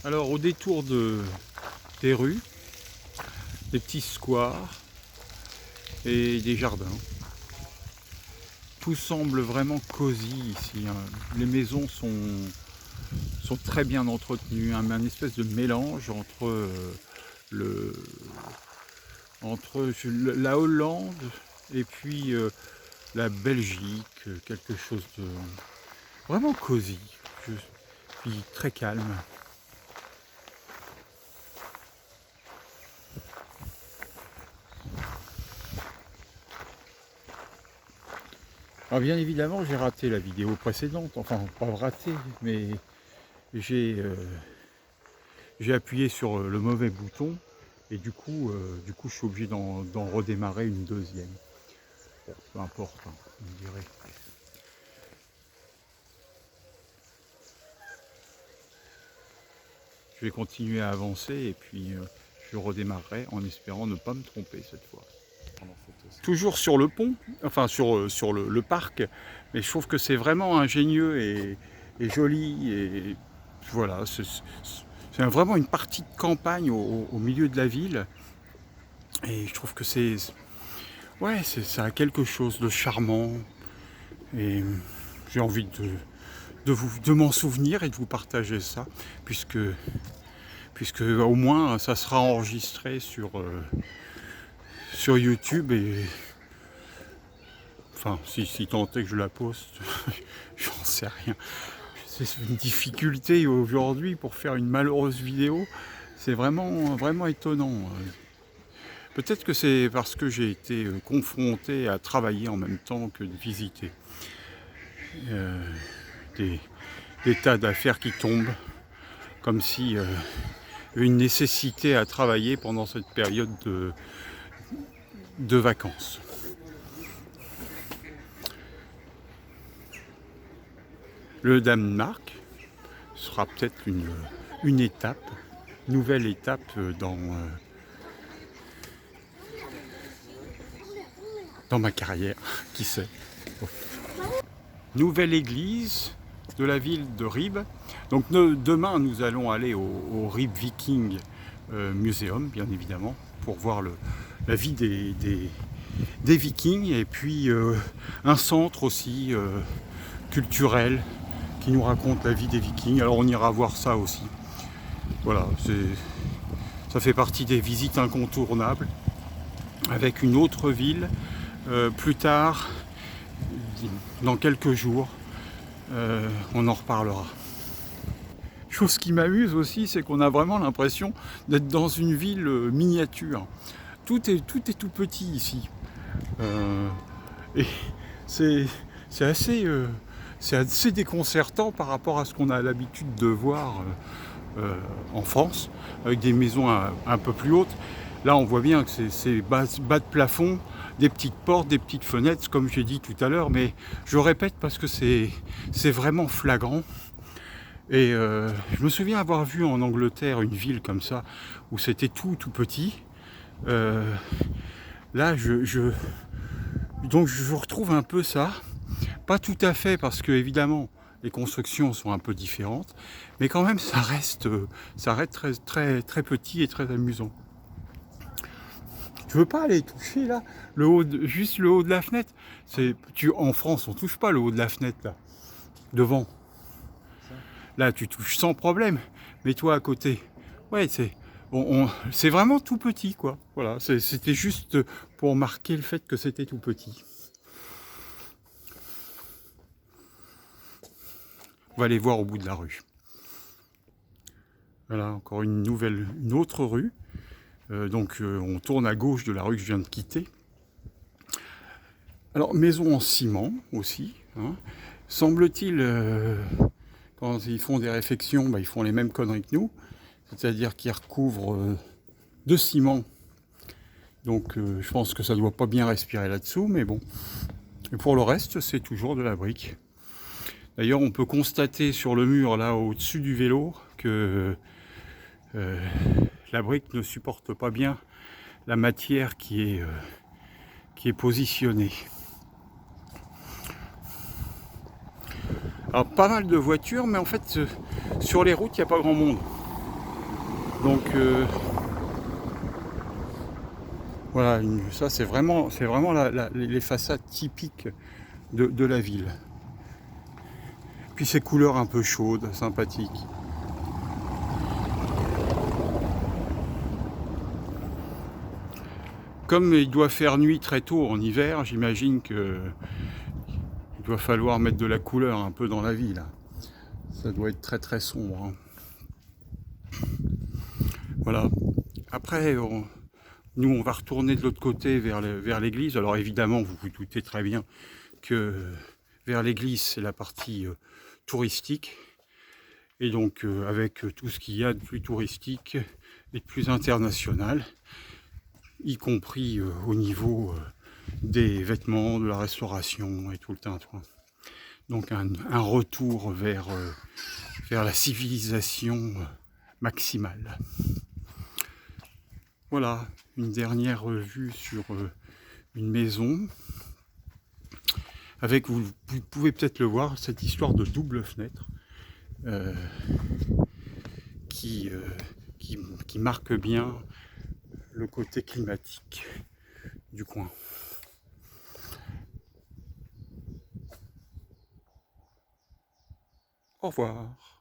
Alors au détour des rues, des petits squares et des jardins. Tout semble vraiment cosy ici, hein. Les maisons sont très bien entretenues, hein, un espèce de mélange le, la Hollande et puis la Belgique, quelque chose de vraiment cosy, puis très calme. Alors bien évidemment, j'ai raté la vidéo précédente, enfin pas raté, mais j'ai appuyé sur le mauvais bouton et du coup je suis obligé d'en redémarrer une deuxième. Bon, peu importe, hein, on dirait. Je vais continuer à avancer et puis je redémarrerai en espérant ne pas me tromper cette fois. Toujours sur le pont, enfin sur le parc, mais je trouve que c'est vraiment ingénieux et joli. Et voilà, c'est vraiment une partie de campagne au milieu de la ville. Et je trouve que ouais, ça a quelque chose de charmant. Et j'ai envie de m'en souvenir et de vous partager ça, puisque au moins ça sera enregistré sur YouTube et enfin si tant est que je la poste, j'en sais rien. C'est une difficulté aujourd'hui pour faire une malheureuse vidéo, c'est vraiment étonnant. Peut-être que c'est parce que j'ai été confronté à travailler en même temps que de visiter. Des tas d'affaires qui tombent, comme si il y avait une nécessité à travailler pendant cette période de vacances. Le Danemark sera peut-être une étape, nouvelle étape dans ma carrière, qui sait. Nouvelle église de la ville de Ribe. Donc demain nous allons aller au Ribe Viking Museum, bien évidemment, pour voir la vie des Vikings et puis un centre aussi culturel qui nous raconte la vie des Vikings. Alors on ira voir ça aussi. Voilà, ça fait partie des visites incontournables, avec une autre ville plus tard, dans quelques jours, on en reparlera. Chose qui m'amuse aussi, c'est qu'on a vraiment l'impression d'être dans une ville miniature. Tout est tout petit ici. Et c'est assez déconcertant par rapport à ce qu'on a l'habitude de voir en France, avec des maisons un peu plus hautes. Là, on voit bien que c'est bas de plafond, des petites portes, des petites fenêtres, comme j'ai dit tout à l'heure, mais je répète parce que c'est vraiment flagrant. Et je me souviens avoir vu en Angleterre une ville comme ça, où c'était tout petit. Là, donc je retrouve un peu ça. Pas tout à fait, parce que évidemment, les constructions sont un peu différentes, mais quand même, ça reste très petit et très amusant. Je veux pas aller toucher là, juste le haut de la fenêtre. En France, on touche pas le haut de la fenêtre là, devant. Là, tu touches sans problème. Mais toi à côté, ouais, c'est vraiment tout petit, quoi. Voilà, c'était juste pour marquer le fait que c'était tout petit. On va aller voir au bout de la rue. Voilà, encore une autre rue. Donc on tourne à gauche de la rue que je viens de quitter. Alors, maison en ciment aussi, hein. Semble-t-il, quand ils font des réfections, ils font les mêmes conneries que nous. C'est-à-dire qu'ils recouvrent de ciment. Donc je pense que ça ne doit pas bien respirer là-dessous, mais bon. Et pour le reste, c'est toujours de la brique. D'ailleurs, on peut constater sur le mur, là, au-dessus du vélo, que la brique ne supporte pas bien la matière qui est positionnée. Alors, pas mal de voitures, mais en fait, sur les routes, il n'y a pas grand monde. Donc voilà, ça c'est vraiment les façades typiques de la ville. Puis ces couleurs un peu chaudes, sympathiques. Comme il doit faire nuit très tôt en hiver, j'imagine que il doit falloir mettre de la couleur un peu dans la ville. Ça doit être très très sombre. Voilà. Après, nous on va retourner de l'autre côté vers l'église. Alors évidemment, vous vous doutez très bien que vers l'église, c'est la partie touristique. Et donc avec tout ce qu'il y a de plus touristique et de plus international, y compris au niveau des vêtements, de la restauration et tout le tintouin. Donc un retour vers la civilisation maximale. Voilà, une dernière vue sur une maison, avec, vous pouvez peut-être le voir, cette histoire de double fenêtre qui marque bien le côté climatique du coin. Au revoir.